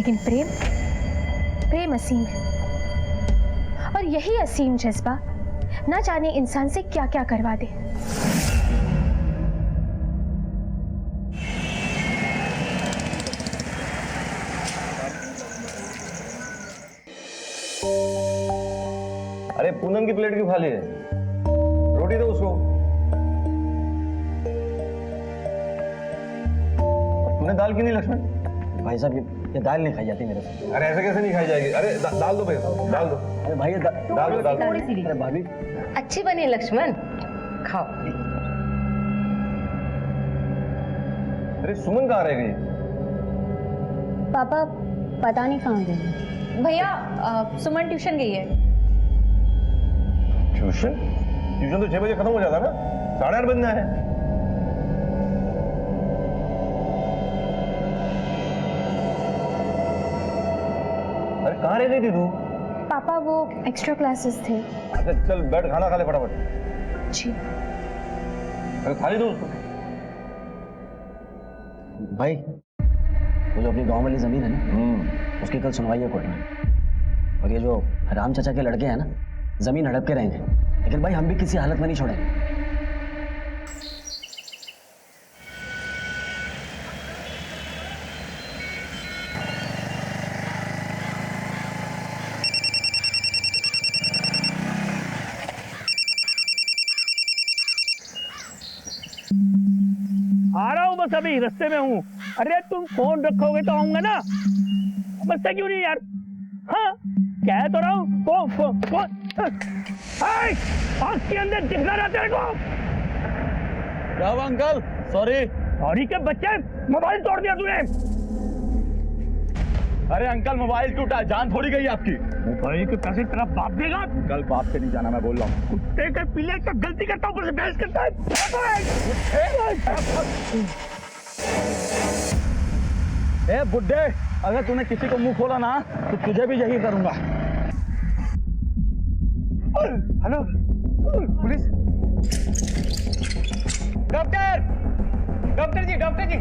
लेकिन प्रेम असीम है, और यही असीम जज्बा ना जाने इंसान से क्या क्या करवा दे। अरे पूनम की प्लेट क्यों खाली है? रोटी दो उसको। तूने दाल क्यों नहीं लक्ष्मण? भाई साहब ये दाल नहीं खाई जाती मेरे से। अरे ऐसे कैसे नहीं खाई जाएगी? अरे दाल दो भैया, दाल दो। अरे भाई दाल दो, दाल दो। अरे भाभी अच्छी बनी लक्ष्मण, खाओ। अरे सुमन कहाँ रह गई? पापा पता नहीं कहाँ गई। भैया सुमन ट्यूशन गई है। ट्यूशन? ट्यूशन तो 6 बजे खत्म हो जाता ना, 8:30 बजना है। अरे कहाँ रह गई थी तू? पापा वो एक्स्ट्रा क्लासेस थे। अच्छा चल बैठ, खाना खा ले फटाफट। जी। अरे खा ले दो उसको। भाई वो जो अपनी गांव वाली जमीन है ना, उसकी कल सुनवाई है कोर्ट में। और ये जो राम चाचा के लड़के हैं ना, जमीन हड़प के रहेंगे, लेकिन भाई हम भी किसी हालत में नहीं छोड़ेंगे। आ रहा हूँ, बस अभी रास्ते में हूँ। अरे तुम फोन रखोगे तो आऊंगा ना, बस क्यों नहीं यार? हाँ कह तो रहा हूँ। फोन आँख के अंदर दिखना रहा तेरे को। क्या हुआ अंकल? सॉरी। सॉरी के बच्चे, मोबाइल तोड़ दिया तूने। अरे अंकल मोबाइल टूटा, जान थोड़ी गई आपकी। मोबाइल के पैसे तेरा बाप देगा। कल बाप से नहीं जाना, मैं बोल रहा हूँ। कुत्ते के पीले का गलती करता हूँ, ऊपर से बहस करता है। ए बुड्ढे, अगर तूने किसी को मुंह खोला ना तो तुझे भी यही करूंगा। Hello police. डॉक्टर, डॉक्टर जी, डॉक्टर जी।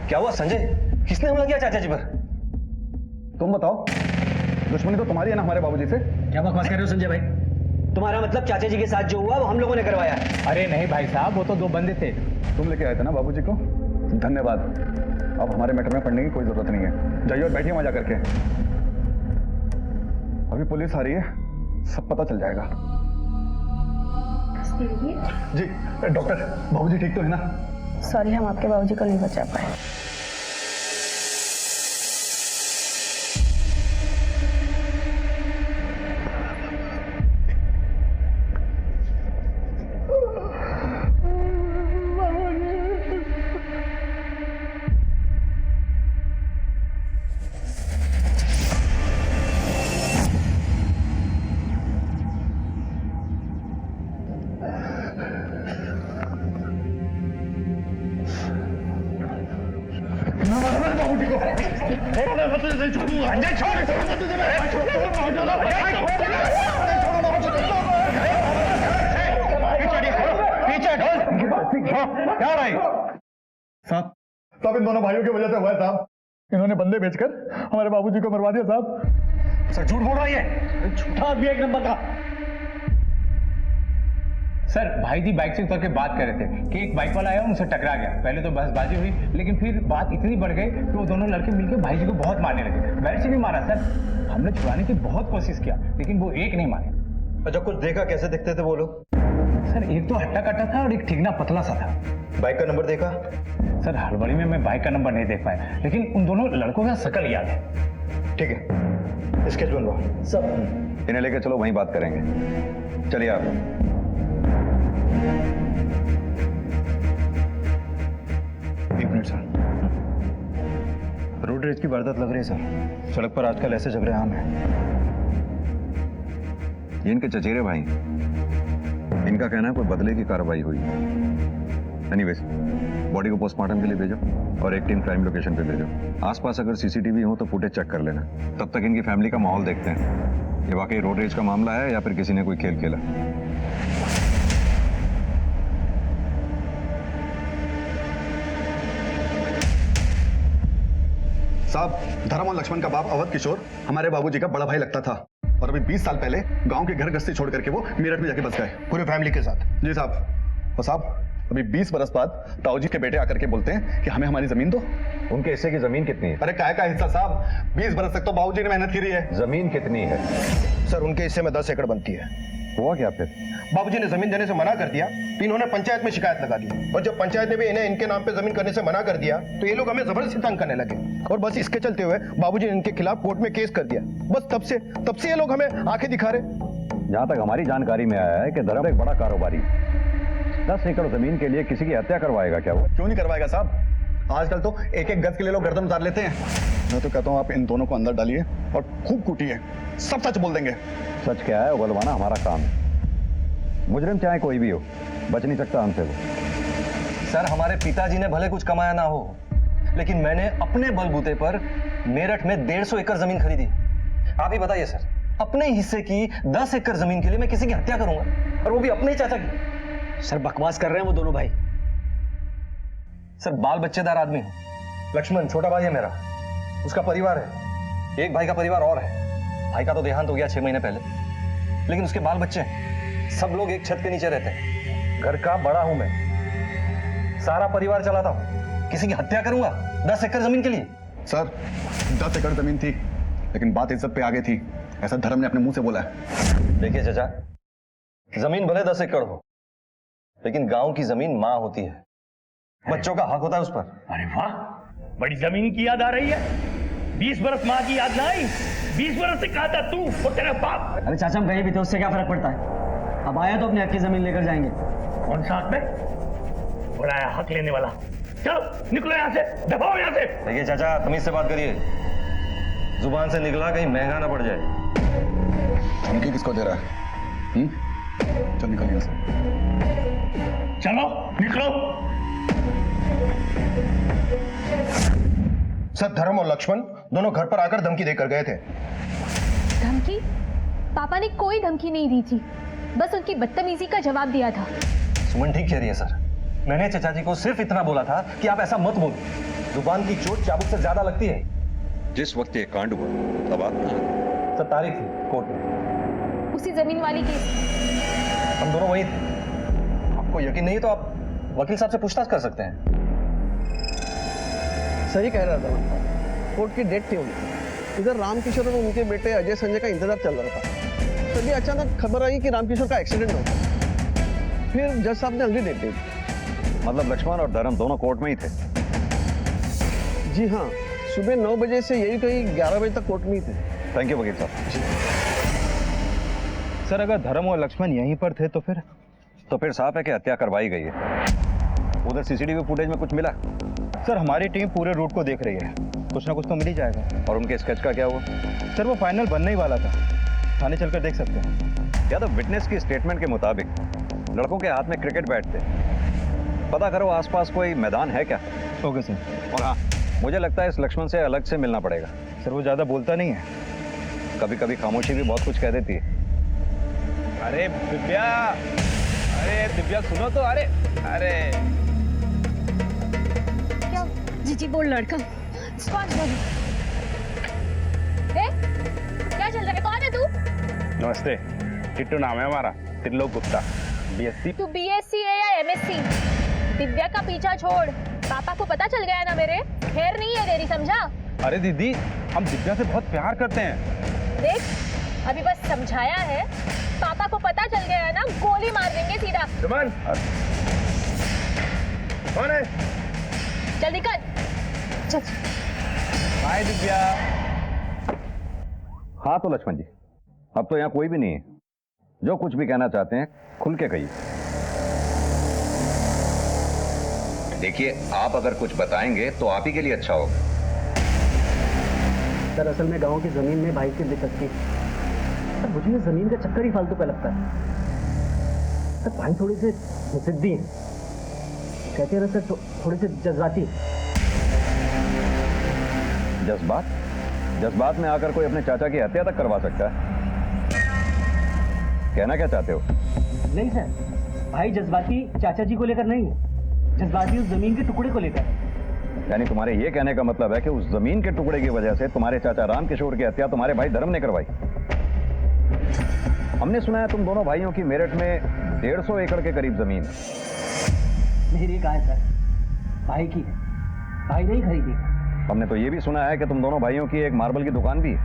क्या हुआ संजय? किसने हमला किया चाचा जी पर? तुम बताओ। दुश्मनी तो तुम्हारी है ना हमारे बाबूजी से। क्या बकवास कर रहे हो संजय भाई? तुम्हारा मतलब चाचा जी के साथ जो हुआ वो हम लोगों ने करवाया? अरे नहीं भाई साहब, वो तो 2 बंदे थे। तुम लेके आए थे ना बाबूजी को, धन्यवाद। अब हमारे मैटर में पढ़ने की कोई जरूरत नहीं है। जाइए और बैठिए वहां जाकर के। अभी पुलिस आ रही है, सब पता चल जाएगा। जी डॉक्टर, बाबूजी ठीक तो है ना? सॉरी, हम आपके बाबूजी को नहीं बचा पाए। क्या रही साहब? सब इन दोनों भाइयों की वजह से हुआ है साहब। इन्होंने बंदे भेजकर हमारे बाबूजी को मरवा दिया साहब। सर झूठ बोल रहा है, झूठा आदमी एक नंबर का। सर भाई जी बाइक से उतर के बात कर रहे थे कि एक बाइक वाला आया, उनसे टकरा गया। पहले तो बहसबाजी हुई, लेकिन फिर बात इतनी बढ़ गई कि वो दोनों लड़के मिलकर भाई जी को बहुत मारने लगे। वैसे भी मारा सर, हमने छुड़ाने की बहुत कोशिश किया, लेकिन वो एक नहीं मारे। अच्छा कुछ देखा? कैसे दिखते थे वो लोग? सर एक तो हट्टा कट्टा था और एक ठीकना पतला सा था। बाइक का नंबर देखा? सर हड़बड़ी में मैं बाइक का नंबर नहीं देख पाया, लेकिन उन दोनों लड़कों का शकल याद है। ठीक है, स्केच बनवा सब। इन्हें लेके चलो, वहीं बात करेंगे। चलिए आप। एक मिनट सर। रोड रेज की वारदात लग रही है सर। सड़क पर आजकल ऐसे झगड़े आम हैं। ये इनके चचेरे भाई, इनका कहना है कोई बदले की कार्रवाई हुई। एनीवेज बॉडी को पोस्टमार्टम के लिए भेजो और एक टीम क्राइम लोकेशन पे भेजो। आसपास अगर सीसीटीवी हो तो फुटेज चेक कर लेना। तब तक इनकी फैमिली का माहौल देखते हैं, ये वाकई रोड रेज का मामला है या फिर किसी ने कोई खेल खेला। साहब, धर्म और लक्ष्मण का बाप अवध किशोर हमारे बाबूजी का बड़ा भाई लगता था और अभी 20 साल पहले गांव के घर गस्ती छोड़ करके वो मेरठ में जाके बस गए पूरे फैमिली के साथ। जी साहब। और साहब, अभी 20 बरस बाद ताऊ जी के बेटे आकर के बोलते हैं कि हमें हमारी जमीन दो। उनके हिस्से की जमीन कितनी है? अरे काय का हिस्सा साहब, 20 बरस तक तो बाबूजी ने मेहनत करी है। जमीन कितनी है? सर उनके हिस्से में 10 एकड़ बनती है। हुआ क्या फिर? बाबूजी ने जमीन देने से मना कर दिया तो इन्होंने पंचायत में शिकायत लगा दी और जब पंचायत ने भी इन्हें इनके नाम पे जमीन करने से मना कर दिया तो ये लोग हमें जबरदस्ती तंग करने लगे और बस इसके चलते हुए बाबूजी ने इनके खिलाफ कोर्ट में केस कर दिया। बस तब से ये लोग हमें आंखें दिखा रहे। जहां तक हमारी जानकारी में आया है कि धर्म एक बड़ा कारोबारी 10 एकड़ जमीन के लिए किसी की हत्या करवाएगा क्या वो? क्यों नहीं करवाएगा साहब, आजकल तो एक एक गज के लिए लोग गर्दन उतार लेते हैं। मैं तो कहता हूँ आप इन दोनों को अंदर डालिए और खूब कूटिए, सब सच बोल देंगे। सच क्या है उगलवाना हमारा काम है। मुजरिम चाहे कोई भी हो, बच नहीं सकता हमसे वो। सर हमारे पिताजी ने भले कुछ कमाया ना हो, लेकिन मैंने अपने बलबूते पर मेरठ में 150 एकड़ जमीन खरीदी। आप ही बताइए सर, अपने हिस्से की 10 एकड़ जमीन के लिए मैं किसी की हत्या करूंगा, और वो भी अपने ही चाचा की? सर बकवास कर रहे हैं वो दोनों भाई। सर बाल बच्चेदार आदमी हूं। लक्ष्मण छोटा भाई है मेरा, उसका परिवार है, एक भाई का परिवार और है। भाई का तो देहांत हो गया 6 महीने पहले, लेकिन उसके बाल बच्चे हैं। सब लोग एक छत के नीचे रहते हैं। घर का बड़ा हूं मैं, सारा परिवार चलाता हूं। किसी की हत्या करूंगा 10 एकड़ जमीन के लिए? सर 10 एकड़ जमीन थी, लेकिन बात इज्जत पे आगे थी, ऐसा धर्म ने अपने मुंह से बोला है। देखिए चाचा, जमीन भले 10 एकड़ हो, लेकिन गांव की जमीन मां होती है, बच्चों का हक होता है उस पर। अरे वाह, बड़ी जमीन की याद आ रही है। 20 बरस मां की याद ना आई? 20 बरस से कहा था तू और तेरा बाप। अरे चाचा हम कहीं भी थे, उससे क्या फर्क पड़ता है? अब आया तो अपनी हक की जमीन लेकर जाएंगे। कौन सा हक में? बुलाया हक लेने वाला। चलो निकलो यहाँ से, दबाओ यहाँ से। देखिए चाचा, तमीज से बात करिए, जुबान से निकला कहीं महंगा ना पड़ जाए। धमकी किसको दे रहा है? चल निकल यहाँ से। चलो निकलो। सर धर्म और लक्ष्मण दोनों घर पर आकर धमकी देकर गए थे। धमकी? पापा ने कोई धमकी नहीं दी थी, बस उनकी बदतमीजी का जवाब दिया था। सुमन ठीक कह रही है सर, मैंने चाचा जी को सिर्फ इतना बोला था कि आप ऐसा मत बोलो। जुबान की चोट चाबुक से ज्यादा लगती है। जिस वक्त ये कांड हुआ तब आप कहाँ थे? सर तारीख थी कोर्ट में, उसी जमीन वाली केस। हम दोनों वही थे। आपको यकीन नहीं तो आप वकील साहब से पूछताछ कर सकते हैं। सही कह रहा था, कोर्ट की डेट थी उनकी। इधर रामकिशोर और उनके बेटे अजय संजय का इंतजार चल रहा था, तभी अचानक खबर आई कि रामकिशोर का एक्सीडेंट हो गया। फिर जज साहब ने अगली डेट दी। मतलब लक्ष्मण और धर्म दोनों कोर्ट में ही थे? जी हाँ, सुबह 9 बजे से यही कहीं 11 बजे तक कोर्ट में ही थे। थैंक यू वकील साहब। सर अगर धर्म और लक्ष्मण यहीं पर थे तो फिर साफ है कि हत्या करवाई गई है। उधर सीसीटीवी फुटेज में कुछ मिला? सर हमारी टीम पूरे रूट को देख रही है, कुछ ना कुछ तो मिल ही जाएगा। और उनके स्केच का क्या हुआ? सर वो फाइनल बनने ही वाला था, थाने चलकर देख सकते हैं। या तो विटनेस की स्टेटमेंट के मुताबिक लड़कों के हाथ में क्रिकेट बैट थे। पता करो आसपास कोई मैदान है क्या? Okay sir. और हाँ, मुझे लगता है इस लक्ष्मण से अलग से मिलना पड़ेगा। सर वो ज्यादा बोलता नहीं है। कभी कभी खामोशी भी बहुत कुछ कह देती है। अरे दिव्या सुनो तो। अरे क्या? जी बोल लड़का। क्या चल रहा है? कौन है तू? नमस्ते, टिट्टू नाम है हमारा, त्रिलोक गुप्ता, बीएससी। तू बीएससी है या एमएससी? दिव्या का पीछा छोड़, पापा को पता चल गया ना मेरे, खैर नहीं है तेरी, समझा? अरे दीदी, हम दिव्या से बहुत प्यार करते हैं। देख अभी बस समझाया है, पापा को पता चल गया है ना, गोली मार देंगे सीधा। सुमन कौन है? चल निकल। चल। हाय दिव्या। हाँ तो लक्ष्मण जी, अब तो यहाँ कोई भी नहीं है। जो कुछ भी कहना चाहते हैं खुल के कहिए। देखिए, आप अगर कुछ बताएंगे तो आप ही के लिए अच्छा होगा। सर असल में गांव की जमीन में भाई की दिलचस्पी। सर मुझे ये जमीन का चक्कर ही फालतू का लगता है। सर भाई थोड़ी सी जिद्दी है, कहते रहे सर थोड़े से जज्बाती। जज्बात में आकर कोई अपने चाचा की हत्या तक करवा सकता है? कहना क्या चाहते हो? नहीं सर, भाई जज्बाती चाचा जी को लेकर नहीं है, जज्बाती उस जमीन के टुकड़े को लेकर। यानी तुम्हारे ये कहने का मतलब है कि उस जमीन के टुकड़े की वजह से तुम्हारे चाचा राम किशोर की हत्या तुम्हारे भाई धर्म ने करवाई। हमने सुना है तुम दोनों भाइयों की मेरठ में 150 एकड़ के करीब जमीन है। मेरी कहा है सर, भाई की, भाई नहीं खरीदी। हमने तो ये भी सुना है कि तुम दोनों भाइयों की एक मार्बल की दुकान भी है।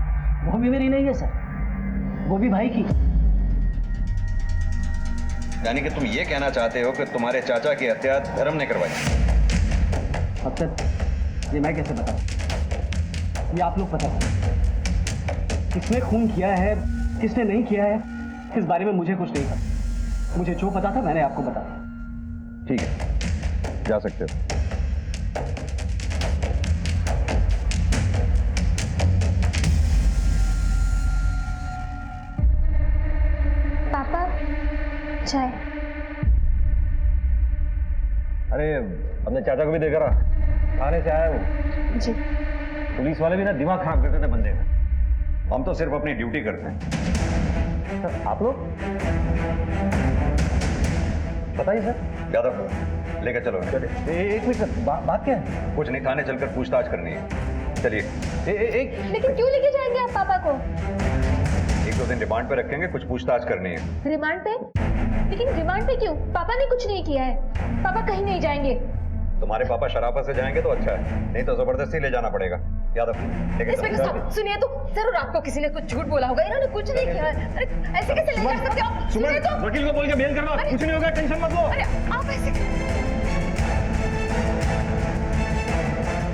वो भी मेरी नहीं है सर, वो भी भाई की। यानी कि तुम ये कहना चाहते हो कि तुम्हारे चाचा की हत्या धर्म ने करवाई? अब तक ये मैं कैसे बताऊं, ये आप लोग पता करें। किसने खून किया है, किसने नहीं किया है, इस बारे में मुझे कुछ नहीं पता। मुझे जो पता था मैंने आपको बताया। ठीक है, जा सकते हो। पापा चाय। अरे अपने चाचा को भी देकर आ, थाने से आया वो। जी। पुलिस वाले भी ना दिमाग खराब करते थे बंदे का। हम तो सिर्फ अपनी ड्यूटी करते हैं। सर आप लोग बताइए सर। यादव लेकर चलो। एक मिनट सर, बात क्या है? कुछ नहीं, थाने चलकर पूछताछ करनी है। चलिए। एक लेकिन क्यों लेके जाएंगे आप पापा को? 1-2 दिन रिमांड पे रखेंगे, कुछ पूछताछ करनी है। रिमांड पे? लेकिन रिमांड पे क्यों? पापा ने कुछ नहीं किया है। पापा कहीं नहीं जाएंगे। तुम्हारे पापा शराफत से जाएंगे तो अच्छा है, नहीं तो जबरदस्ती ले जाना पड़ेगा। यादव लेके चलो। सुनिए तो, जरूर आपको किसी ने कुछ झूठ बोला होगा। इन्होंने कुछ नहीं किया है। अरे ऐसे कैसे ले जा सकते हो? सुनिए तो, वकील को बोल के बेल करवा, कुछ नहीं होगा, टेंशन मत लो। अरे आप ऐसे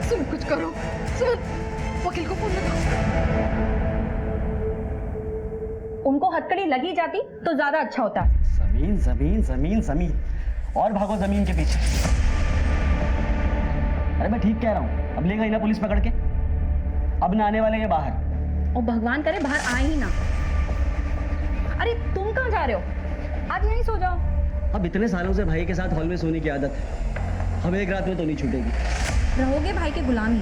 सुन, कुछ करो। सुन, वकील को फोन लगाओ। उनको हथकड़ी लगी जाती तो ज्यादा अच्छा होता। जमीन जमीन जमीन जमीन और भागो जमीन के पीछे। अरे मैं ठीक कह रहा हूं, अब लेगा ही ना पुलिस पकड़ के। अब ना आने वाले ये बाहर। और भगवान करे बाहर आए ही ना। अरे तुम कहाँ जा रहे हो? आज यहीं सो जाओ। अब इतने सालों से भाई के साथ हॉल में सोने की आदत है, हम एक रात में तो नहीं छूटेगी। रहोगे भाई के गुलामी।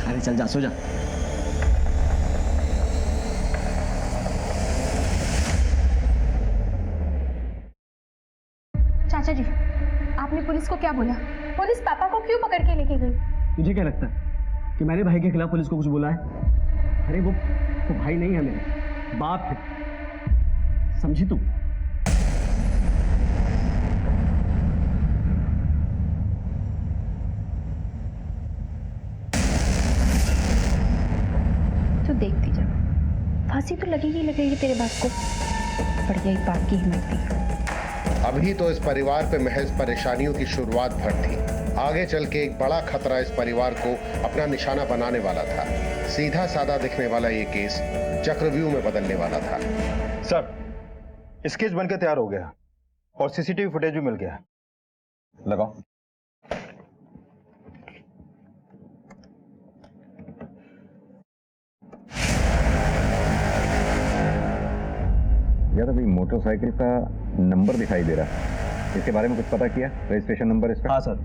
अरे चल जा, सो जा। चाचा जी, आपने पुलिस को क्या बोला? पुलिस पापा को क्यों पकड़ के लेके गई? तुझे क्या लगता है कि मैंने भाई के खिलाफ पुलिस को कुछ बोला है? अरे वो भाई नहीं है, मेरे बाप है, समझी तू? तो देखती जा, फांसी तो लगेगी तेरे बाप को। बढ़िया ही बाप की हिम्मत थी। अभी तो इस परिवार पे महज परेशानियों की शुरुआत भर थी। आगे चल के एक बड़ा खतरा इस परिवार को अपना निशाना बनाने वाला था। सीधा साधा दिखने वाला ये केस चक्रव्यूह में बदलने वाला था। सर, स्केच बनकर तैयार हो गया और सीसीटीवी फुटेज भी मिल गया। लगाओ। यार अभी मोटरसाइकिल का नंबर दिखाई दे रहा है, इसके बारे में कुछ पता किया? रजिस्ट्रेशन नंबर इसका? हाँ सर,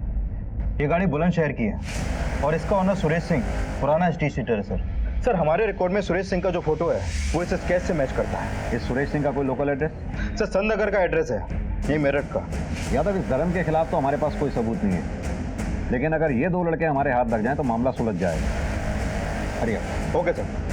ये गाड़ी बुलंदशहर की है और इसका ओनर सुरेश सिंह पुराना टी सीटर है सर। सर हमारे रिकॉर्ड में सुरेश सिंह का जो फोटो है वो इस स्केच से मैच करता है। इस सुरेश सिंह का कोई लोकल एड्रेस? सर संतनगर का एड्रेस है, ये मेरठ का। यादव इस धर्म के खिलाफ तो हमारे पास कोई सबूत नहीं है, लेकिन अगर ये 2 लड़के हमारे हाथ लग जाएं तो मामला सुलझ जाएगा। हरिया। Okay sir.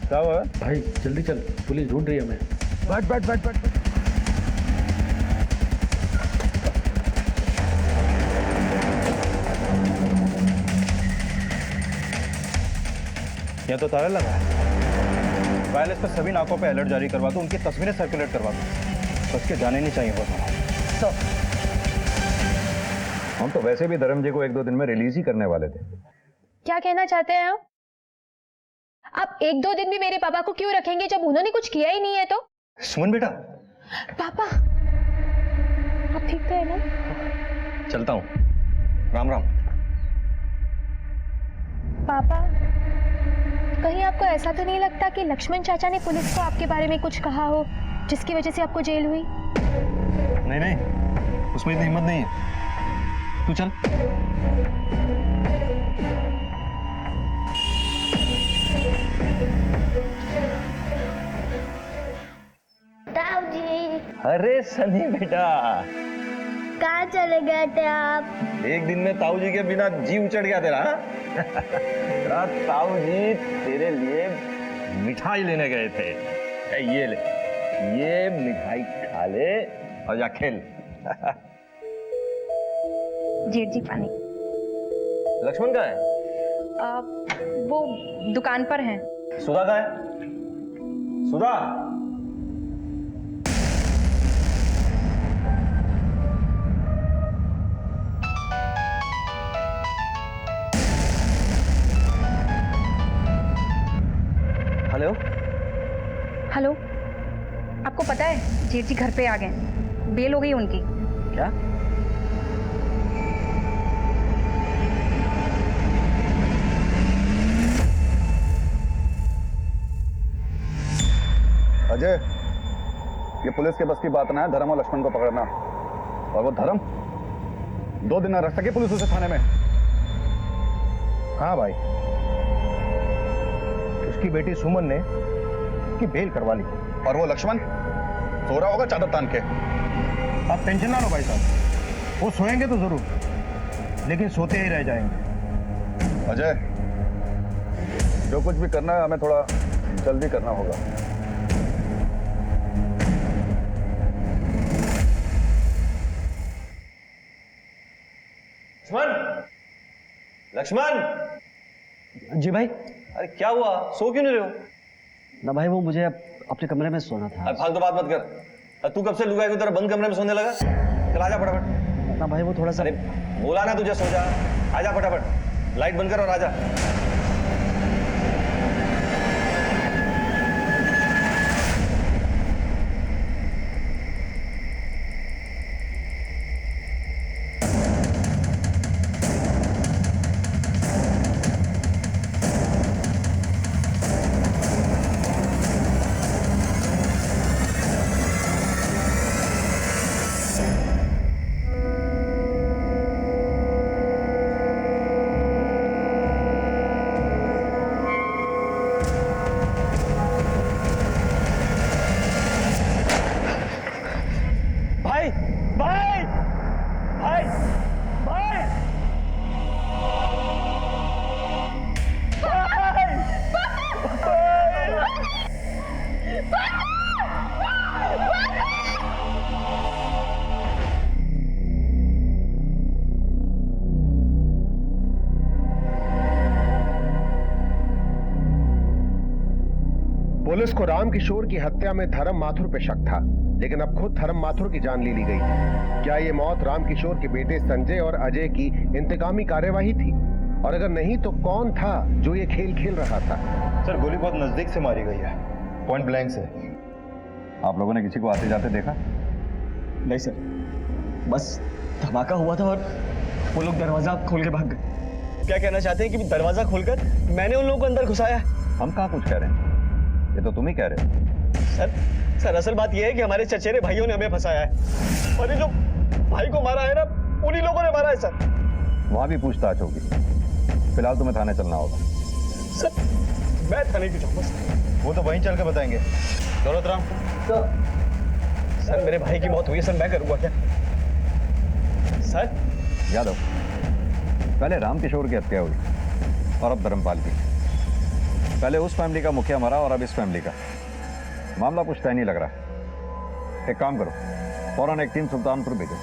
क्या हुआ भाई जल्दी चल, पुलिस ढूंढ रही है हमें। बैठ बैठ बैठ बैठ। यह तो ताला लगा है। वायरलेस पर सभी नाकों पे अलर्ट जारी करवा दो, उनकी तस्वीरें सर्कुलेट करवा दो। बस के जाने नहीं चाहिए बस। हम तो वैसे भी धर्म जी को 1-2 दिन में रिलीज ही करने वाले थे, क्या कहना चाहते हैं आप 1-2 दिन भी मेरे पापा को क्यों रखेंगे जब उन्होंने कुछ किया ही नहीं है तो? सुमन बेटा, पापा आप ठीक तो है ना? चलता हूँ। राम राम। पापा कहीं आपको ऐसा तो नहीं लगता कि लक्ष्मण चाचा ने पुलिस को आपके बारे में कुछ कहा हो जिसकी वजह से आपको जेल हुई? नहीं नहीं, उसमें इतनी हिम्मत नहीं है। तू चल। अरे सनी बेटा, कहाँ चले गए थे आप? एक दिन में ताऊ जी के बिना जी उचड़ गया तेरा। ताऊ जी तेरे लिए मिठाई लेने गए थे। ये ले, ये मिठाई खा ले और जा खेल। जेठ जी पानी। लक्ष्मण कहाँ है? वो दुकान पर हैं। सुधा कहाँ है? सुधा। हेलो हेलो, आपको पता है जेठ जी घर पे आ गए, बेल हो गई उनकी। क्या? अजय, ये पुलिस के बस की बात ना है धर्म और लक्ष्मण को पकड़ना। और वो धर्म 2 दिन न रख सके पुलिस उसे थाने में। हाँ भाई, उसकी बेटी सुमन ने उसकी बेल करवा ली। और वो लक्ष्मण सो रहा होगा चादर तान के। आप टेंशन ना लो भाई साहब, वो सोएंगे तो जरूर, लेकिन सोते ही रह जाएंगे। अजय, जो कुछ भी करना है हमें थोड़ा जल्दी करना होगा। लक्ष्मण, लक्ष्मण। जी भाई। अरे क्या हुआ, सो क्यों नहीं रहे हो? ना भाई, वो मुझे अपने कमरे में सोना था। अरे फालतू बात मत कर। तू कब से लुगाई की तरह बंद कमरे में सोने लगा? चल आजा फटाफट। ना भाई, वो थोड़ा सा। अरे बोला ना तुझे, सो जा। आजा फटाफट, लाइट बंद कर और आजा। पुलिस को राम किशोर की हत्या में धर्म माथुर पे शक था, लेकिन अब खुद धर्म माथुर की जान ले ली गई। क्या ये मौत राम किशोर के बेटे संजय और अजय की इंतकामी कार्यवाही थी? और अगर नहीं तो कौन था जो ये खेल खेल रहा था? सर, गोली बहुत नजदीक से मारी गई है, पॉइंट ब्लैंक से। आप लोगों ने किसी को आते जाते देखा? नहीं सर, बस धमाका हुआ था और वो लोग दरवाजा खोल के भाग गए। क्या कहना चाहते हैं कि दरवाजा खोलकर मैंने उन लोगों को अंदर घुसाया? हम कहाँ कुछ कह रहे हैं, ये तो तुम ही कह रहे हो। सर असल बात यह है कि हमारे चचेरे भाइयों ने हमें फंसाया है, और ये जो भाई को मारा है ना, उन्हीं लोगों ने मारा है सर। वहां भी पूछताछ होगी, फिलहाल तुम्हें थाने चलना होगा। सर मैं थाने क्यों जाऊंगा? वो तो वहीं चल के बताएंगे। दौलत राम, तो सर मेरे भाई की मौत हुई है सर, मैं करूंगा क्या? सर यादव, पहले राम किशोर की हत्या हुई और अब धर्मपाल की। पहले उस फैमिली का मुखिया मरा और अब इस फैमिली का। मामला कुछ तय नहीं लग रहा। एक काम करो, फौरन एक टीम सुल्तानपुर भेजो।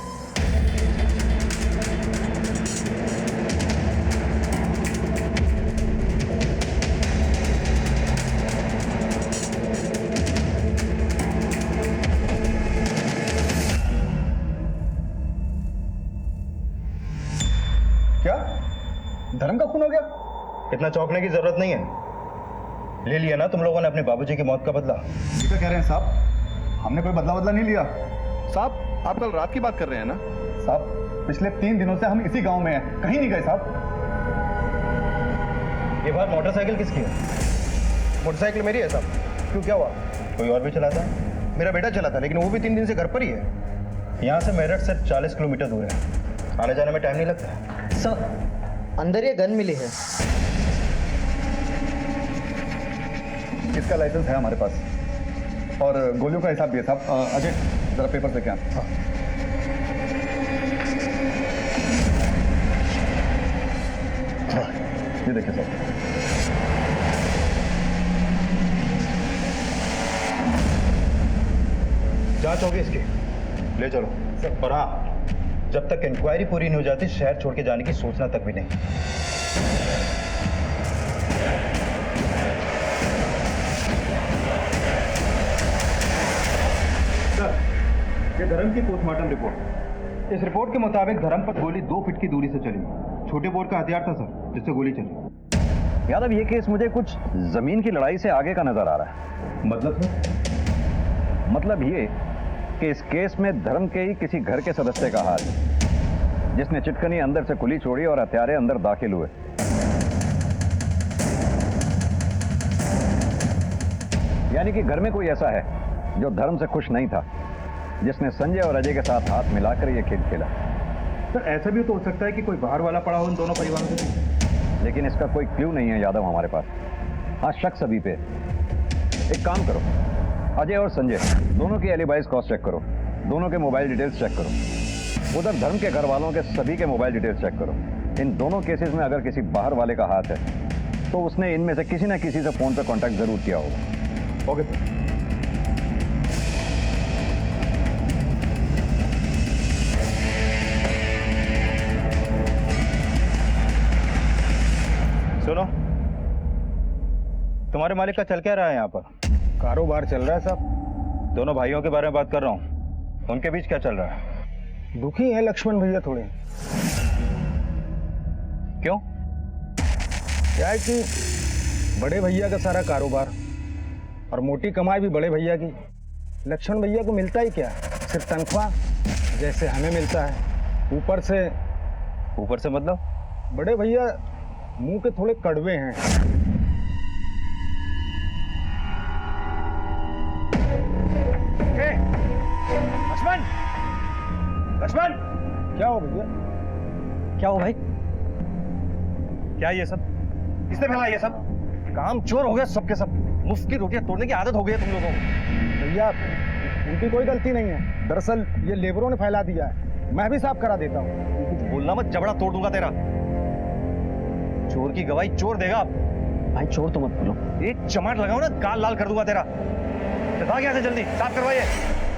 क्या धर्म का खून हो गया? इतना चौंकने की जरूरत नहीं है। ले लिया ना तुम लोगों ने अपने बाबूजी की मौत का बदला। ये क्या कह रहे हैं साहब? हमने कोई बदला नहीं लिया साहब, आप कल रात की बात कर रहे हैं ना? साहब, पिछले 3 दिनों से हम इसी गांव में हैं, कहीं नहीं गए साहब। ये बार मोटरसाइकिल किसकी है? मोटरसाइकिल मेरी है साहब। क्यों, क्या हुआ? कोई और भी चलाता? मेरा बेटा चलाता, लेकिन वो भी 3 दिन से घर पर ही है। यहाँ से मेरठ से 40 किलोमीटर दूर है, आने जाने में टाइम नहीं लगता। सर, अंदर ये गन मिली है। इसका लाइसेंस है हमारे पास और गोलियों का हिसाब भी है साहब। अजय, जरा पेपर से क्या? हाँ, ये देखिए साहब। जांच होगी इसकी, ले चलो। और हाँ, जब तक इंक्वायरी पूरी नहीं हो जाती शहर छोड़ के जाने की सोचना तक भी नहीं। सर, ये धर्म की पोस्टमार्टम रिपोर्ट। इस रिपोर्ट के मुताबिक धर्म पर गोली 2 फीट की दूरी से चली। छोटे बोर का हथियार था सर, जिससे गोली चली। यादव, ये केस मुझे कुछ जमीन की लड़ाई से आगे का नजर आ रहा है। मतलब सर? मतलब ये कि इस केस में धर्म के ही किसी घर के सदस्य का हाथ है, जिसने चिटकनी अंदर से खुली छोड़ी और हथियारे अंदर दाखिल हुए। यानी कि घर में कोई ऐसा है जो धर्म से खुश नहीं था, जिसने संजय और अजय के साथ हाथ मिलाकर यह खेल खेला। सर, ऐसा भी तो हो सकता है कि कोई बाहर वाला पड़ा हो इन दोनों परिवारों के। लेकिन इसका कोई क्लू नहीं है यादव हमारे पास। हाँ, शक सभी पे। एक काम करो, अजय और संजय दोनों की एलिबाइज क्रॉस चेक करो, दोनों के मोबाइल डिटेल्स चेक करो, उधर धर्म के घर वालों के सभी के मोबाइल डिटेल्स चेक करो। इन दोनों केसेस में अगर किसी बाहर वाले का हाथ है तो उसने इनमें से किसी न किसी से फोन पर कांटेक्ट जरूर किया होगा। Okay sir. सुनो, तुम्हारे मालिक का चल क्या रहा है यहाँ पर? कारोबार चल रहा है साहब। दोनों भाइयों के बारे में बात कर रहा हूँ, उनके बीच क्या चल रहा है? दुखी है लक्ष्मण भैया थोड़े। क्यों? क्या है कि बड़े भैया का सारा कारोबार और मोटी कमाई भी बड़े भैया की। लक्ष्मण भैया को मिलता ही क्या, सिर्फ तनख्वाह जैसे हमें मिलता है। ऊपर से मतलब? बड़े भैया मुंह के थोड़े कड़वे हैं। लक्ष्मण, क्या हो भैया? क्या हो भाई? क्या ये सब? किसने फैला ये सब? काम चोर हो गया सबके सब। मुफ्त की रोटियां तोड़ने की आदत हो गई है तुम लोगों को। भैया, उनकी कोई गलती नहीं है। दरअसल ये लेबरों ने फैला दिया है, मैं भी साफ करा देता हूँ। कुछ बोलना मत, जबड़ा तोड़ दूंगा तेरा। चोर की गवाही चोर देगा। भाई चोर तो मत बोलो, एक चमाट लगाओ ना, गाल लाल कर दूंगा तेरा। भाग यहाँ से जल्दी, साफ करवाइए।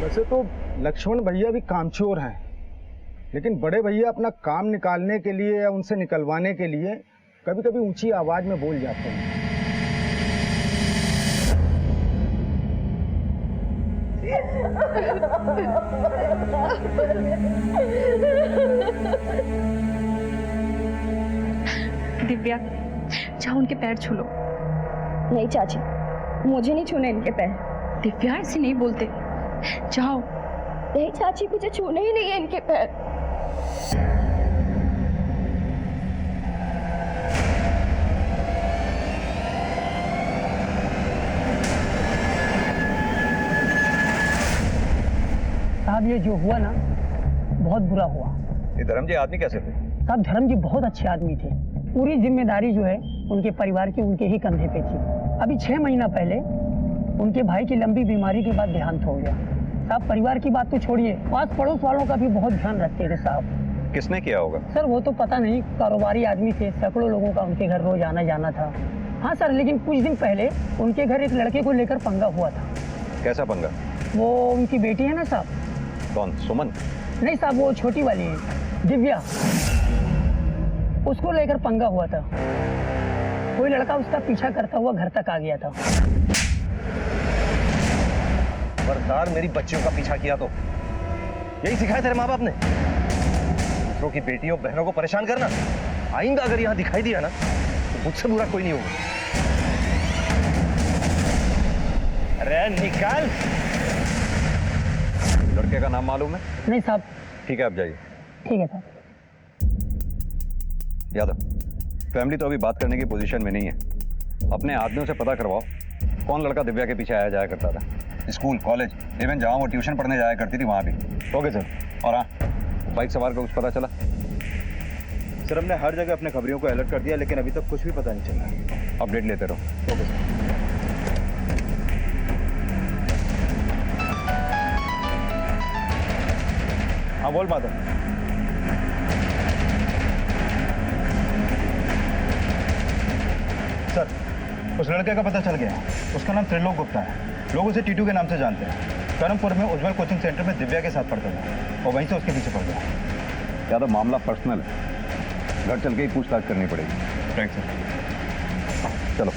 वैसे तो लक्ष्मण भैया भी कामचोर हैं, लेकिन बड़े भैया अपना काम निकालने के लिए या उनसे निकलवाने के लिए कभी कभी ऊंची आवाज में बोल जाते हैं। दिव्या, जाओ उनके पैर छू लो। नहीं चाची, मुझे नहीं छूने इनके पैर। दिव्या, ऐसे नहीं बोलते, जाओ। नहीं चाची, मुझे छूने ही नहीं है इनके पैर। साहब, ये जो हुआ ना बहुत बुरा हुआ। ये धर्म जी आदमी कैसे थे? साहब, धर्म जी बहुत अच्छे आदमी थे। पूरी जिम्मेदारी जो है उनके परिवार की उनके ही कंधे पे थी। अभी 6 महीना पहले उनके भाई की लंबी बीमारी के बाद देहांत हो गया। साहब, परिवार की बात तो छोड़िए, पास पड़ोस वालों का भी बहुत ध्यान रखते थे साहब। किसने किया होगा? सर, वो तो पता नहीं, कारोबारी आदमी थे, सैकड़ों लोगों का उनके घर रोज आना जाना था। हाँ सर, लेकिन कुछ दिन पहले उनके घर एक लड़के को लेकर पंगा हुआ था। कैसा पंगा? वो उनकी बेटी है ना साहब। कौन, सुमन? नहीं साहब, वो छोटी वाली है, दिव्या, उसको लेकर पंगा हुआ था। कोई लड़का उसका पीछा करता हुआ घर तक आ गया था। खबरदार मेरी बच्चियों का पीछा किया तो। यही सिखाया तेरे माँ बाप ने, दूसरों की बेटियों बहनों को परेशान करना। आइंदा अगर यहाँ दिखाई दिया ना तो मुझसे बुरा कोई नहीं होगा। अरे निकाल। लड़के का नाम मालूम है? नहीं साहब। ठीक है, आप जाइए। ठीक है साहब। यादव, फैमिली तो अभी बात करने की पोजीशन में नहीं है। अपने आदमियों से पता करवाओ कौन लड़का दिव्या के पीछे आया जाया करता था। स्कूल, कॉलेज, इवन जहां वो ट्यूशन पढ़ने जाया करती थी वहां भी। Okay sir. और हाँ, बाइक सवार का कुछ पता चला? सर हमने हर जगह अपने खबरियों को अलर्ट कर दिया, लेकिन अभी तक कुछ भी पता नहीं चला। अपडेट लेते रहो। Okay sir. हाँ बोल माधव। सर उस लड़के का पता चल गया। उसका नाम त्रिलोक गुप्ता है। लोग उसे टीटू के नाम से जानते हैं। करमपुर में उज्जवल कोचिंग सेंटर में दिव्या के साथ पढ़ता था और वहीं से उसके पीछे पड़ गया। यादव, मामला पर्सनल है, घर चल के ही पूछताछ करनी पड़ेगी। Right sir. चलो।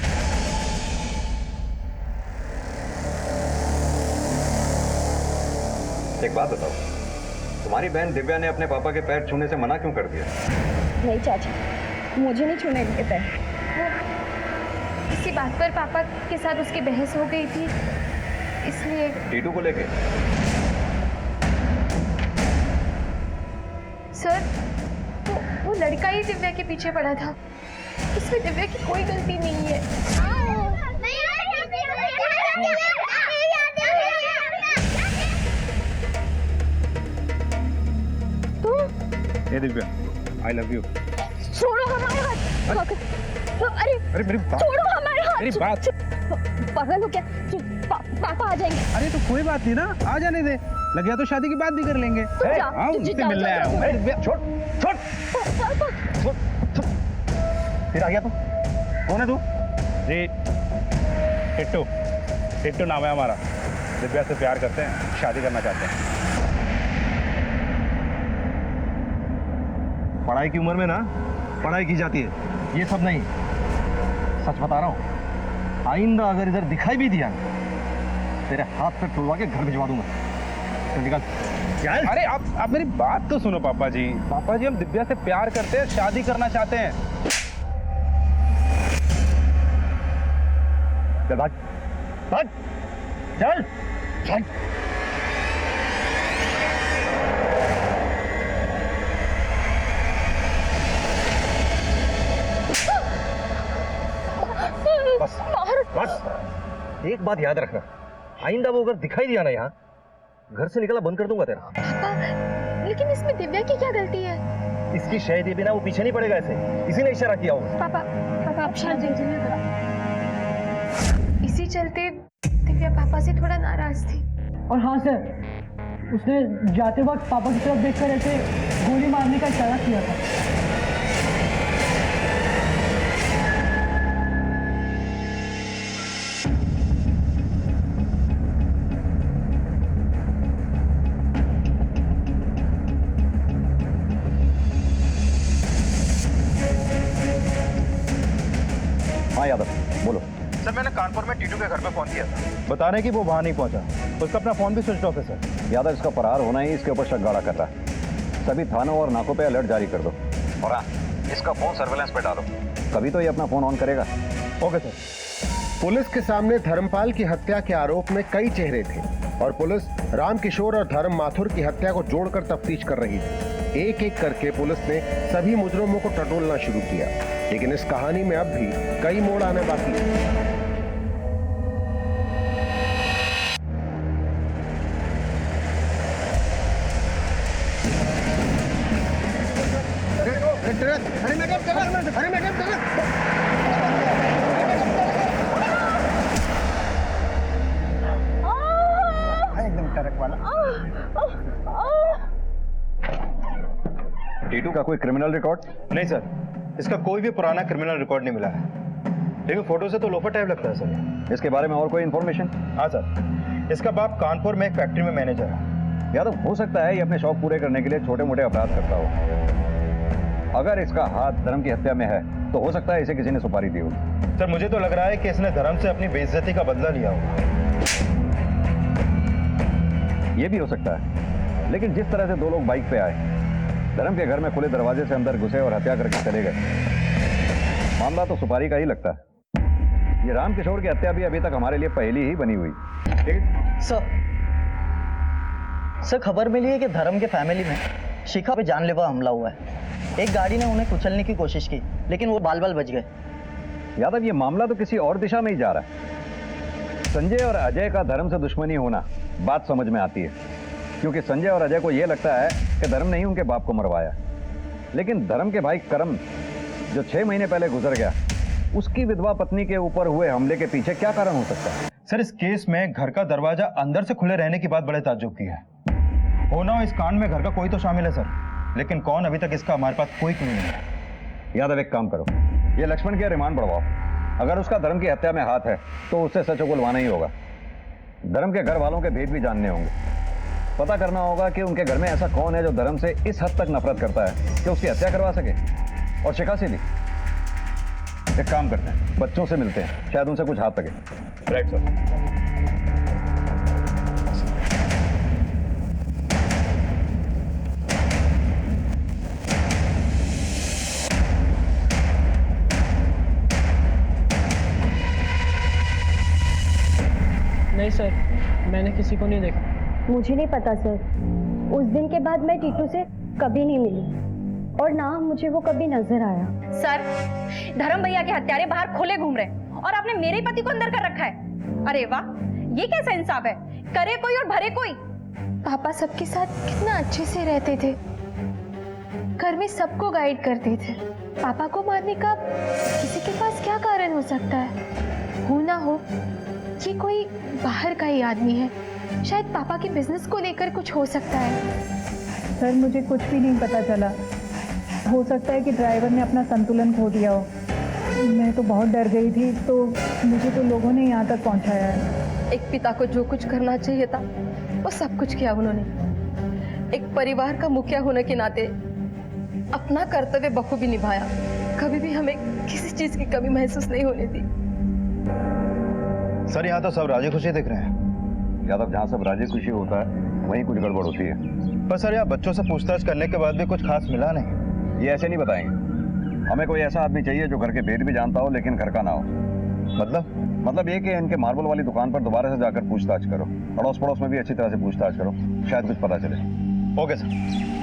एक बात बताओ, तुम्हारी बहन दिव्या ने अपने पापा के पैर छूने से मना क्यों कर दिया? नहीं चाची, मुझे नहीं छूने देते हैं। इसी बात पर पापा के साथ उसकी बहस हो गई थी, इसलिए। टीटू को लेके? सर वो लड़का ही दिव्या के पीछे पड़ा था। इसमें दिव्या की कोई गलती नहीं है। ये दिव्या, आई लव यू। छोड़ो हमारे हाथ। अरे अरे मेरी बात, छोड़ो हमारे हाथ। मेरी बात। पागल हो क्या? पापा आ जाएंगे। अरे तो कोई बात नहीं ना, आ जाने दे। लग गया तो शादी की बात भी कर लेंगे। हाँ, उनसे मिलने आया हूँ। छोड़ छोड़ छोड़। फिर आ गया तू? कौन है तू? जी टिट्टू, टिट्टू नाम है हमारा। दिव्या से प्यार करते हैं, शादी करना चाहते हैं। पढ़ाई की उम्र में ना पढ़ाई की जाती है, ये सब नहीं। सच बता रहा हूँ, आइंदा अगर इधर दिखाई भी दिया तेरे हाथ पे टुलवा के घर भिजवा दूंगा। तो निकल। अरे आप मेरी बात तो सुनो पापा जी। पापा जी, हम दिव्या से प्यार करते हैं, शादी करना चाहते हैं। चल भाग भाग, चल चल। बस बस, एक बात याद रखना, आइंदा वो अगर दिखाई दिया ना यहाँ, घर से निकला बंद कर दूंगा तेरा। पापा, लेकिन इसमें दिव्या की क्या गलती है? इसकी शहद ये बिना वो पीछे नहीं पड़ेगा ऐसे, इसी ने इशारा किया होगा। पापा आप शांत हो जाइए। इसी चलते दिव्या पापा से थोड़ा नाराज थी। और हाँ सर, उसने जाते वक्त पापा की तरफ देखकर ऐसे गोली मारने का इशारा किया था। हाँ यादव, बोलो। सर मैंने कानपुर में टीटू के घर पे फोन किया था, बता रहे कि वो वहां नहीं पहुंचा। उसका अपना फोन भी स्विच ऑफ है सर। यादव, इसका फरार होना ही इसके ऊपर शक गाड़ा कर रहा है। सभी थानों और नाकों पे अलर्ट जारी कर दो। और हाँ, इसका फोन सर्वेलेंस पे डालो, कभी तो ये अपना फोन ऑन करेगा। Okay sir. पुलिस के सामने धर्मपाल की हत्या के आरोप में कई चेहरे थे और पुलिस रामकिशोर और धर्म माथुर की हत्या को जोड़कर तफ्तीश कर रही थी। एक एक करके पुलिस ने सभी मुजरिमों को टटोलना शुरू किया, लेकिन इस कहानी में अब भी कई मोड़ आने बाकी हैं। एकदम टरक वाला। टीटू का कोई क्रिमिनल रिकॉर्ड? नहीं सर, इसका कोई भी पुराना क्रिमिनल रिकॉर्ड नहीं मिला है, लेकिन फोटो से तो लोफर टाइप लगता है सर। इसके बारे में और कोई इन्फॉर्मेशन? हाँ सर, इसका बाप कानपुर में एक फैक्ट्री में मैनेजर है। या तो हो सकता है ये अपने शौक पूरे करने के लिए छोटे मोटे अपराध करता हो। अगर इसका हाथ धर्म की हत्या में है तो हो सकता है इसे किसी ने सुपारी दी होगी। सर मुझे तो लग रहा है कि इसने धर्म से अपनी बेइज्जती का बदला लिया होगा। ये भी हो सकता है, लेकिन जिस तरह से दो लोग बाइक पे आए, धर्म के घर में खुले दरवाजे से अंदर घुसे और हत्या करके चले गए, मामला तो सुपारी का ही लगता है। ये रामकिशोर की हत्या भी अभी तक हमारे लिए पहली ही बनी हुई। सर खबर मिली है कि धर्म के फैमिली में शिखा पे जानलेवा हमला हुआ है। एक गाड़ी ने उन्हें कुचलने की कोशिश की, लेकिन वो बाल बाल बच गए। यादव, ये मामला तो किसी और दिशा में ही जा रहा है। संजय और अजय का धर्म से दुश्मनी होना बात समझ में आती है, क्योंकि संजय और अजय को यह लगता है कि धर्म ने ही उनके बाप को मरवाया। लेकिन धर्म के भाई करम, जो 6 महीने पहले गुजर गया, उसकी विधवा पत्नी के ऊपर हुए हमले के पीछे क्या कारण हो सकता है? सर, इस केस में घर का दरवाजा अंदर से खुले रहने की बात बड़े ताज्जुब की है। होना हो इस कांड में घर का कोई तो शामिल है सर, लेकिन कौन अभी तक इसका हमारे पास कोई क्लू नहीं है। यादव, एक काम करो, ये लक्ष्मण के रिमांड बढ़वाओ। अगर उसका धर्म की हत्या में हाथ है तो उससे सच उगलवाना ही होगा। धर्म के घर वालों के भेद भी जानने होंगे। पता करना होगा कि उनके घर में ऐसा कौन है जो धर्म से इस हद तक नफरत करता है कि उसकी हत्या करवा सके, और शिखा से भी। एक काम करते हैं, बच्चों से मिलते हैं, शायद उनसे कुछ हाथ लगे। Right sir. नहीं सर, मैंने किसी को नहीं देखा। मुझे नहीं पता सर। उस दिन के बाद मैं टीटू से कभी नहीं मिली और ना मुझे वो कभी नजर आया। सर, धर्म भैया के हत्यारे बाहर खुले घूम रहे और आपने मेरे पति को अंदर कर रखा है। अरे वाह, ये कैसा इंसाफ है? करे कोई और भरे कोई। पापा सबके साथ कितना अच्छे से रहते थे, घर में सबको गाइड करते थे। पापा को मारने का किसी के पास क्या कारण हो सकता है? हो ना हो ये कोई बाहर का ही आदमी है, शायद पापा के बिजनेस को लेकर कुछ हो सकता है। सर, मुझे कुछ भी नहीं पता चला। हो सकता है कि ड्राइवर ने अपना संतुलन खो दिया हो। मैं तो बहुत डर गई थी, तो मुझे तो लोगों ने यहाँ तक पहुँचाया है। एक पिता को जो कुछ करना चाहिए था वो सब कुछ किया उन्होंने। एक परिवार का मुखिया होने के नाते अपना कर्तव्य बखूबी निभाया। कभी भी हमें किसी चीज की कमी महसूस नहीं होने दी। सर, यहाँ तो सब राजी खुशी दिख रहे हैं। यादव, जहाँ सब राजी खुशी होता है वहीं कुछ गड़बड़ होती है। पर सर, यहाँ बच्चों से पूछताछ करने के बाद भी कुछ खास मिला नहीं। ये ऐसे नहीं बताएंगे। हमें कोई ऐसा आदमी चाहिए जो घर के भेद भी जानता हो लेकिन घर का ना हो। मतलब ये कि इनके मार्बल वाली दुकान पर दोबारा से जाकर पूछताछ करो, अड़ोस पड़ोस में भी अच्छी तरह से पूछताछ करो, शायद कुछ पता चले। Okay sir.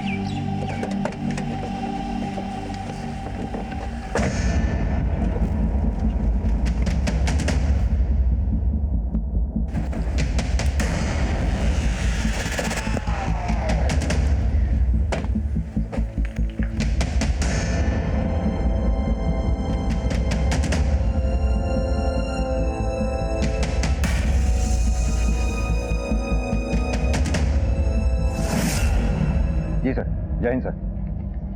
जी सर। जय हिंद सर।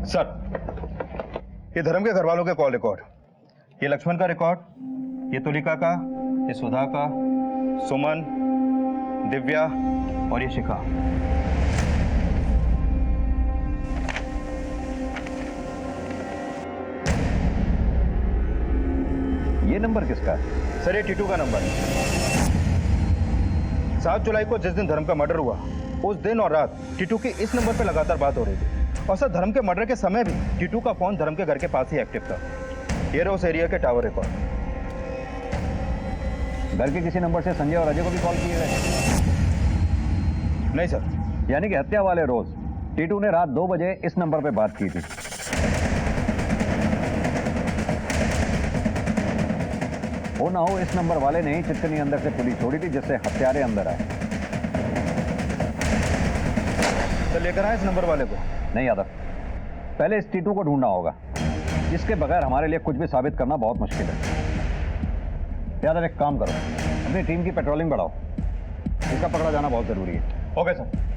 सर, ये धर्म के घर वालों के कॉल रिकॉर्ड, ये लक्ष्मण का रिकॉर्ड, ये तुलिका का, ये सुधा का, सुमन, दिव्या और ये शिखा। ये नंबर किसका है? सर, ये टीटू का नंबर है। 7 जुलाई को जिस दिन धर्म का मर्डर हुआ, उस दिन और रात टीटू की इस नंबर पे लगातार बात हो रही थी। और सर, धर्म के मर्डर के समय भी टीटू का फोन धर्म के घर के पास ही एक्टिव था। ये रहा उस एरिया के टावर रिकॉर्ड। घर के किसी नंबर से संजय और अजय को भी कॉल किए गए? नहीं सर। यानी कि हत्या वाले रोज टीटू ने रात 2 बजे इस नंबर पे बात की थी। हो ना हो इस नंबर वाले ने ही चिटकनी अंदर से पुलिस छोड़ी थी, जिससे हत्यारे अंदर आए। तो लेकर आए इस नंबर वाले को? नहीं यादव, पहले इस टीटू को ढूंढना होगा। इसके बगैर हमारे लिए कुछ भी साबित करना बहुत मुश्किल है। यादव, एक काम करो, अपनी टीम की पेट्रोलिंग बढ़ाओ। इसका पकड़ा जाना बहुत जरूरी है। Okay sir.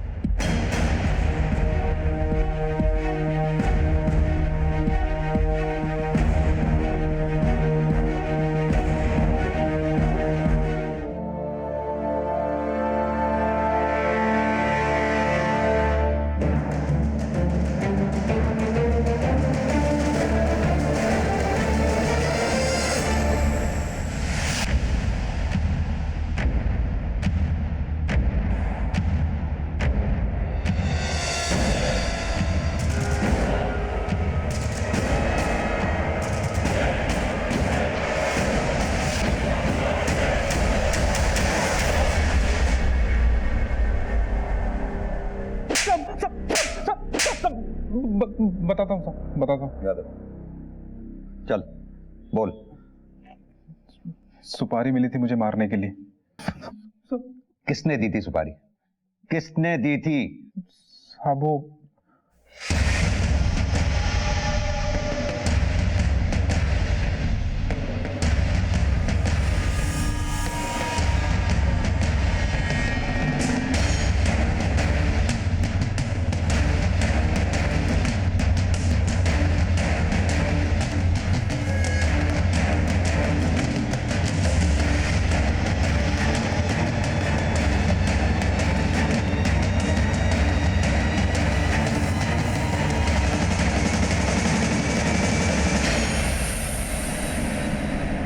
बताता हूँ साहब, बताता हूँ। यादव, चल बोल। सुपारी मिली थी मुझे मारने के लिए। किसने दी थी सुपारी? किसने दी थी? साहब वो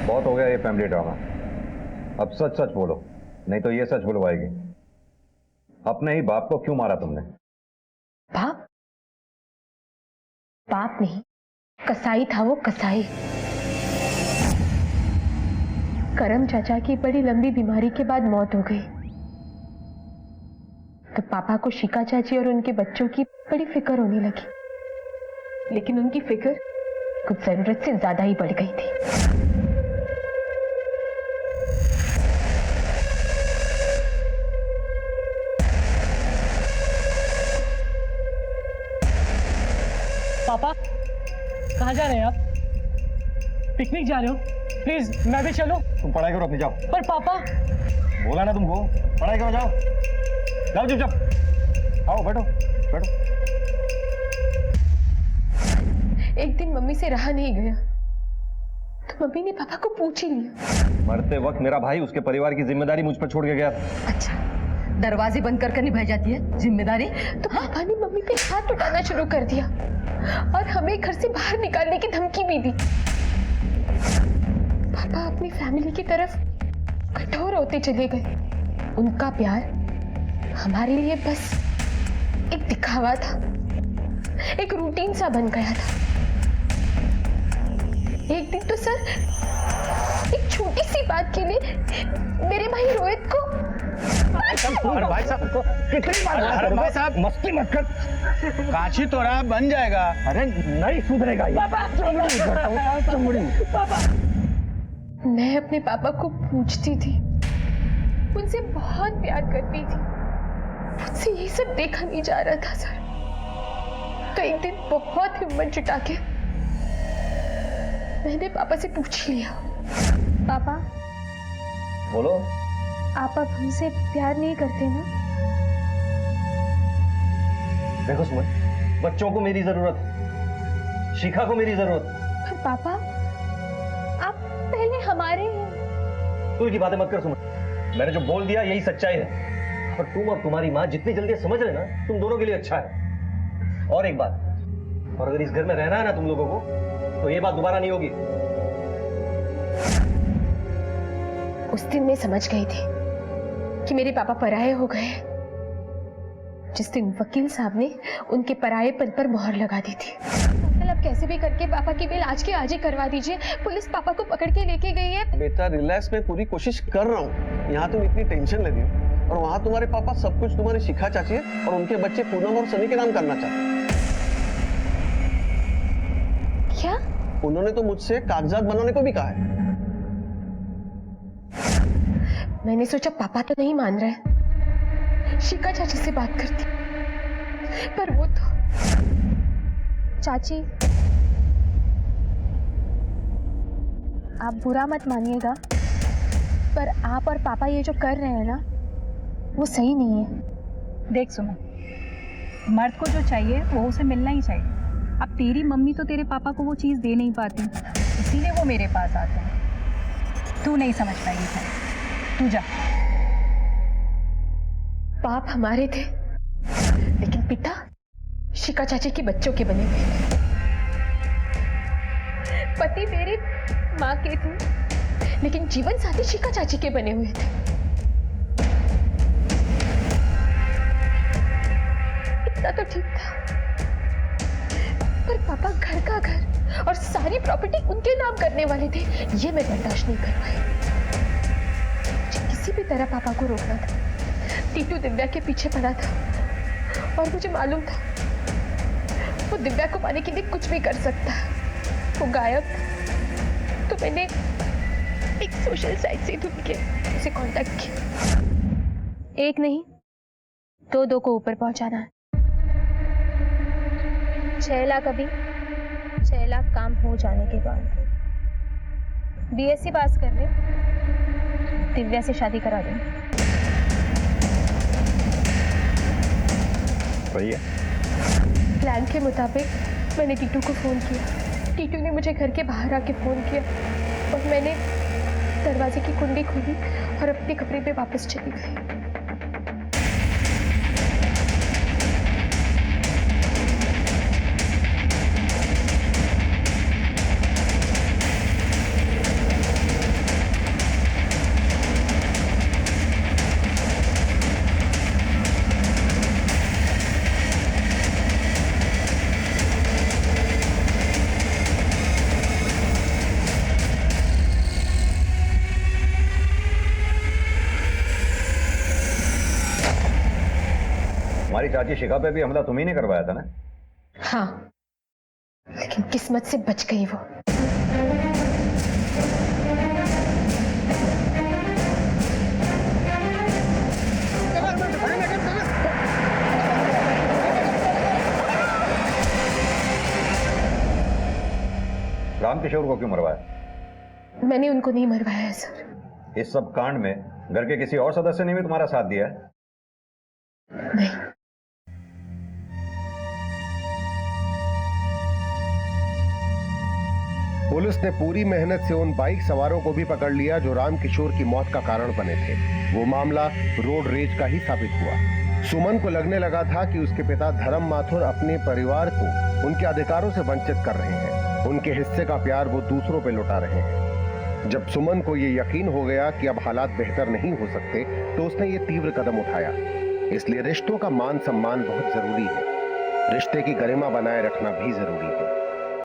बहुत हो गया ये फैमिली ड्रामा। अब सच सच बोलो, नहीं तो ये सच बुलवाएगी। अपने ही बाप को क्यों मारा तुमने? बाप? बाप नहीं, कसाई था वो, कसाई। करम चाचा की बड़ी लंबी बीमारी के बाद मौत हो गई तो पापा को शिका चाची और उनके बच्चों की बड़ी फिक्र होने लगी, लेकिन उनकी फिक्र कुछ जरूरत से ज्यादा ही बढ़ गई थी। पापा कहाँ जा रहे हैं आप? पिकनिक जा रहे हो? प्लीज मैं भी चलूं? तुम पढ़ाई करो अपनी, जाओ। पर पापा, बोला ना तुमको, पढ़ाई करो, जाओ जाओ चुपचाप। आओ बैठो बैठो। एक दिन मम्मी से रहा नहीं गया तो मम्मी ने पापा को पूछ ही लिया। मरते वक्त मेरा भाई, उसके परिवार की जिम्मेदारी मुझ पर छोड़ के गया था। अच्छा, दरवाजे बंद कर निभाई जाती है जिम्मेदारी? तो पापा ने मम्मी पे हाथ उठाना शुरू कर दिया और हमें घर से बाहर निकालने की धमकी भी दी। पापा अपनी फैमिली की तरफ कठोर होते चले गए। उनका प्यार हमारे लिए बस एक दिखावा था, एक रूटीन सा बन गया था। एक दिन तो सर, एक छोटी सी बात के लिए मेरे भाई रोहित को भाई साहब मस्ती मत कर, काशी तो रहा बन जाएगा। अरे नहीं सुधरेगा ये। मैं अपने पापा को पूछती थी, उनसे बहुत प्यार करती थी, मुझसे ये सब देखा नहीं जा रहा था सर। तो एक दिन बहुत हिम्मत जुटा के मैंने पापा से पूछ लिया। पापा, बोलो। आप अब हमसे प्यार नहीं करते ना? देखो सुमन, बच्चों को मेरी जरूरत है, शिखा को मेरी जरूरत। पर पापा, आप पहले हमारे हैं। तू की बातें मत कर सुमन, मैंने जो बोल दिया यही सच्चाई है। और तुम और तुम्हारी माँ जितनी जल्दी समझ रहे ना, तुम दोनों के लिए अच्छा है। और एक बात, और अगर इस घर में रहना है ना तुम लोगों को, तो ये बात दोबारा नहीं होगी। उस दिन मैं समझ गई थी कि मेरे पापा पराये हो गए, जिस दिन वकील साहब ने उनके परायेपन पर मोहर लगा दी थी। अंकल, अब कैसे भी करके पापा की बिल आज के आज ही करवा दीजिए। पुलिस पापा को पकड़ के लेके गई है। बेटा रिलैक्स, मैं पूरी कोशिश कर रहा हूँ। यहाँ तुम इतनी टेंशन ले रही हो और वहाँ तुम्हारे पापा सब कुछ तुम्हारी शिखा चाची है और उनके बच्चे पूनम और सनी के नाम करना चाहते हैं। क्या? उन्होंने तो मुझसे कागजात बनाने को भी कहा है। मैंने सोचा पापा तो नहीं मान रहे, शिका चाची से बात करती, पर वो तो। चाची, आप बुरा मत मानिएगा, पर आप और पापा ये जो कर रहे हैं ना, वो सही नहीं है। देख सुनो, मर्द को जो चाहिए वो उसे मिलना ही चाहिए। अब तेरी मम्मी तो तेरे पापा को वो चीज़ दे नहीं पाती, इसीलिए वो मेरे पास आते हैं। तू नहीं समझ पाएगी भाई, तू जा। बाप हमारे थे, लेकिन पिता शिका चाची के बच्चों के बने हुए थे। पति मेरे माँ के थे, लेकिन जीवन साथी शिका चाची के बने हुए थे। इतना तो ठीक था, पर पापा घर का घर और सारी प्रॉपर्टी उनके नाम करने वाले थे। ये मैं बर्दाश्त नहीं कर पाई। मुझे किसी भी तरह पापा को रोकना था। टीटू दिव्या के पीछे पड़ा था और मुझे मालूम था वो वो दिव्या को पाने के लिए कुछ भी कर सकता है। वो गायब, तो मैंने एक सोशल साइट से ढूंढ के उसे कांटेक्ट किया। एक नहीं, दो को ऊपर पहुंचाना है। 6 लाख अभी, 6 लाख काम हो जाने के बाद। बीएससी पास कर ले, दिव्या से शादी करा देंगे। सही है। प्लान के मुताबिक मैंने टीटू को फ़ोन किया। टीटू ने मुझे घर के बाहर आके फ़ोन किया और मैंने दरवाजे की कुंडी खोली और अपने कमरे में वापस चली गई। हमारी चाची शिखा पे भी हमला तुम ही ने करवाया था ना? हाँ, लेकिन किस्मत से बच गई वो। रामकिशोर को क्यों मरवाया? मैंने उनको नहीं मरवाया है सर। इस सब कांड में घर के किसी और सदस्य ने भी तुम्हारा साथ दिया है? नहीं। पुलिस ने पूरी मेहनत से उन बाइक सवारों को भी पकड़ लिया जो रामकिशोर की मौत का कारण बने थे। वो मामला रोड रेज का ही साबित हुआ। सुमन को लगने लगा था कि उसके पिता धर्म माथुर अपने परिवार को उनके अधिकारों से वंचित कर रहे हैं। उनके हिस्से का प्यार वो दूसरों पे लुटा रहे हैं। जब सुमन को ये यकीन हो गया कि अब हालात बेहतर नहीं हो सकते, तो उसने ये तीव्र कदम उठाया। इसलिए रिश्तों का मान सम्मान बहुत जरूरी है। रिश्ते की गरिमा बनाए रखना भी जरूरी है।